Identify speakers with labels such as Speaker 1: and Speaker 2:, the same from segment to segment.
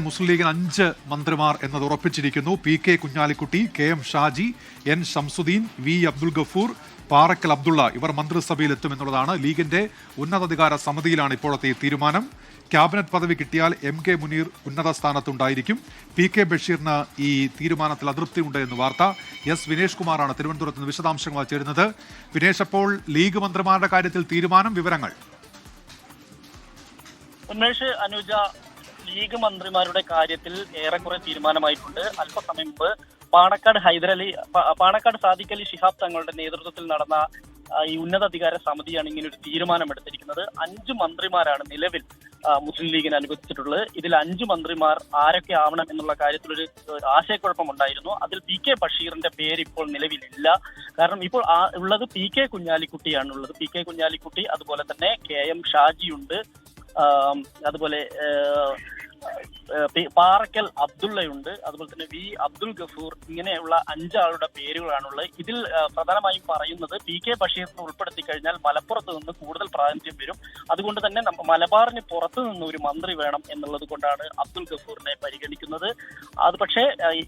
Speaker 1: മുസ്ലിം ലീഗിന് 5 മന്ത്രിമാർ എന്നത് ഉറപ്പിച്ചിരിക്കുന്നു. PK Kunhalikutty, KM Shaji, N Shamsuddin, V Abdul Gafoor, Parakkal Abdulla ഇവർ മന്ത്രിസഭയിലെത്തുമെന്നുള്ളതാണ്. ലീഗിന്റെ ഉന്നതാധികാര സമിതിയിലാണ് ഇപ്പോഴത്തെ തീരുമാനം. ക്യാബിനറ്റ് പദവി കിട്ടിയാൽ MK മുനീർ ഉന്നത സ്ഥാനത്തുണ്ടായിരിക്കും. PK ബഷീറിന് ഈ തീരുമാനത്തിൽ അതൃപ്തിയുണ്ട് എന്ന് വാർത്ത. വിനേഷ് കുമാറാണ് തിരുവനന്തപുരത്ത് നിന്ന് വിശദാംശങ്ങൾ ചേരുന്നത്. വിനേഷ്, അപ്പോൾ ലീഗ് മന്ത്രിമാരുടെ കാര്യത്തിൽ തീരുമാനം, വിവരങ്ങൾ?
Speaker 2: ഉന്മേഷ്, അനുജ, ലീഗ് മന്ത്രിമാരുടെ കാര്യത്തിൽ ഏറെക്കുറെ തീരുമാനമായിട്ടുണ്ട്. അല്പസമയം മുമ്പ് പാണക്കാട് സാദിഖ് അലി ശിഹാബ് തങ്ങളുടെ നേതൃത്വത്തിൽ നടന്ന ഈ ഉന്നതാധികാര സമിതിയാണ് ഇങ്ങനെ ഒരു തീരുമാനമെടുത്തിരിക്കുന്നത്. 5 മന്ത്രിമാരാണ് നിലവിൽ മുസ്ലിം ലീഗിന് അനുവദിച്ചിട്ടുള്ളത്. ഇതിൽ 5 മന്ത്രിമാർ ആരൊക്കെ ആവണം എന്നുള്ള കാര്യത്തിലൊരു ആശയക്കുഴപ്പമുണ്ടായിരുന്നു. അതിൽ PK ബഷീറിന്റെ പേര് ഇപ്പോൾ നിലവിലില്ല. കാരണം ഇപ്പോൾ ഉള്ളത് PK കുഞ്ഞാലിക്കുട്ടിയാണുള്ളത്. PK കുഞ്ഞാലിക്കുട്ടി, അതുപോലെ തന്നെ KM ഷാജിയുണ്ട്, അതുപോലെ പാറക്കൽ അബ്ദുള്ളയുണ്ട്, അതുപോലെ തന്നെ V അബ്ദുൽ ഗഫൂർ. ഇങ്ങനെയുള്ള 5 ആളുടെ പേരുകളാണുള്ളത്. ഇതിൽ പ്രധാനമായും പറയുന്നത് PK ബഷീറിനെ ഉൾപ്പെടുത്തി കഴിഞ്ഞാൽ മലപ്പുറത്ത് നിന്ന് കൂടുതൽ പ്രാതിനിധ്യം വരും. അതുകൊണ്ട് തന്നെ മലബാറിന് പുറത്തു നിന്ന് ഒരു മന്ത്രി വേണം എന്നുള്ളത് കൊണ്ടാണ് അബ്ദുൽ ഗഫൂറിനെ പരിഗണിക്കുന്നത്. അത് പക്ഷേ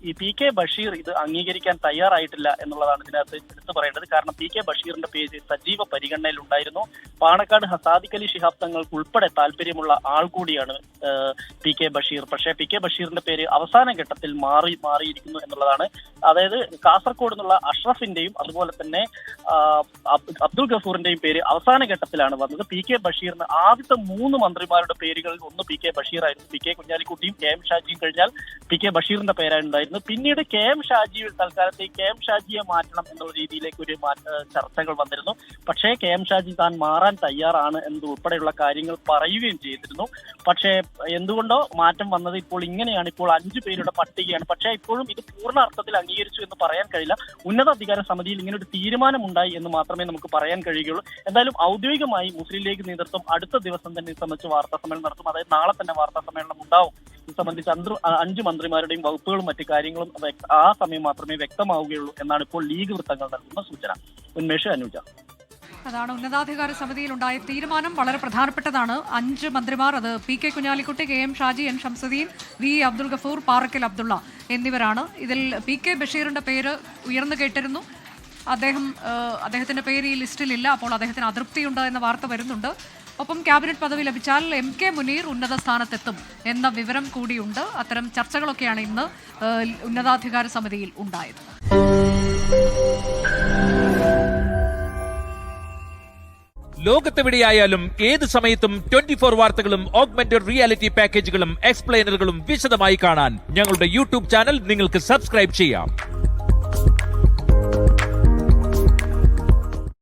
Speaker 2: ഈ PK ബഷീർ ഇത് അംഗീകരിക്കാൻ തയ്യാറായിട്ടില്ല എന്നുള്ളതാണ് ഇതിനകത്ത് എടുത്തു പറയേണ്ടത്. കാരണം PK ബഷീറിന്റെ പേര് സജീവ പരിഗണനയിലുണ്ടായിരുന്നു. പാണക്കാട് സാദിഖ് അലി ശിഹാബ് തങ്ങൾക്ക് ഉൾപ്പെടെ താല്പര്യമുള്ള ആൾ കൂടിയാണ് PK ബഷീർ. പക്ഷേ PK ബഷീറിന്റെ പേര് അവസാന ഘട്ടത്തിൽ മാറിയിരിക്കുന്നു എന്നുള്ളതാണ്. അതായത് കാസർഗോഡ് നിന്നുള്ള അഷ്റഫിന്റെയും അതുപോലെ തന്നെ അബ്ദുൽ ഗഫൂറിന്റെയും പേര് അവസാന ഘട്ടത്തിലാണ് വന്നത്. PK ബഷീറിന് ആദ്യത്തെ 3 മന്ത്രിമാരുടെ പേരുകളിൽ ഒന്ന് PK ബഷീറായിരുന്നു. PK കുഞ്ഞാലിക്കുട്ടിയും KM ഷാജിയും കഴിഞ്ഞാൽ PK ബഷീറിന്റെ പേരായിരുന്നു. പിന്നീട് KM ഷാജിയിൽ തൽക്കാലത്തേക്ക് KM ഷാജിയെ മാറ്റണം എന്നുള്ള രീതിയിലേക്ക് ഒരു ചർച്ചകൾ വന്നിരുന്നു. പക്ഷേ KM ഷാജി താൻ മാറാൻ തയ്യാറാണ് എന്നതുൾപ്പെടെയുള്ള കാര്യങ്ങൾ പറയുകയും ചെയ്തിരുന്നു. പക്ഷേ എന്തുകൊണ്ടോ മാറ്റം വന്നത് ഇപ്പോൾ ഇങ്ങനെയാണ്. ഇപ്പോൾ 5 പേരുടെ പട്ടികയാണ്. പക്ഷേ ഇപ്പോഴും ഇത് പൂർണ്ണ അർത്ഥത്തിൽ അംഗീകരിച്ചു എന്ന് പറയാൻ കഴിയില്ല. ഉന്നതാധികാര സമിതിയിൽ ഇങ്ങനെ ഒരു തീരുമാനമുണ്ടായി എന്ന് മാത്രമേ നമുക്ക് പറയാൻ കഴിയുകയുള്ളൂ. എന്തായാലും ഔദ്യോഗികമായി മുസ്ലിം ലീഗ് നേതൃത്വം അടുത്ത ദിവസം തന്നെ ഇത് സംബന്ധിച്ച് വാർത്താ സമ്മേളനം നടത്തും. അതായത് നാളെ തന്നെ വാർത്താ സമ്മേളനം ഉണ്ടാവും. ഇത് സംബന്ധിച്ച് 5 മന്ത്രിമാരുടെയും വകുപ്പുകളും മറ്റു കാര്യങ്ങളും ആ സമയം മാത്രമേ വ്യക്തമാവുകയുള്ളൂ എന്നാണ് ഇപ്പോൾ ലീഗ് വൃത്തങ്ങൾ നൽകുന്ന സൂചന. ഉന്മേഷ്, അനുജ.
Speaker 3: അതാണ് ഉന്നതാധികാര സമിതിയിലുണ്ടായ തീരുമാനം. വളരെ പ്രധാനപ്പെട്ടതാണ്. 5 മന്ത്രിമാർ, അത് PK Kunhalikutty, KM Shaji, N Shamsuddin, V Abdul Gafoor, Parakkal Abdulla എന്നിവരാണ്. ഇതിൽ PK ബഷീറിന്റെ പേര് ഉയർന്നു കേട്ടിരുന്നു. അദ്ദേഹത്തിന്റെ പേര് ഈ ലിസ്റ്റിലില്ല. അപ്പോൾ അദ്ദേഹത്തിന് അതൃപ്തിയുണ്ട് എന്ന വാർത്ത വരുന്നുണ്ട്. ഒപ്പം ക്യാബിനറ്റ് പദവി ലഭിച്ചാൽ MK മുനീർ ഉന്നത സ്ഥാനത്തെത്തും എന്ന വിവരം കൂടിയുണ്ട്. അത്തരം ചർച്ചകളൊക്കെയാണ് ഇന്ന് ഉന്നതാധികാര സമിതിയിൽ ഉണ്ടായത്.
Speaker 4: ലോകത്തെവിടെയായാലും ഏത് സമയത്തും 24 വാർത്തകളും ഓഗ്മെന്റഡ് റിയാലിറ്റി പാക്കേജുകളും എക്സ്പ്ലെയിനറുകളും വിശദമായി കാണാൻ ഞങ്ങളുടെ YouTube ചാനൽ നിങ്ങൾക്ക് സബ്സ്ക്രൈബ് ചെയ്യാം.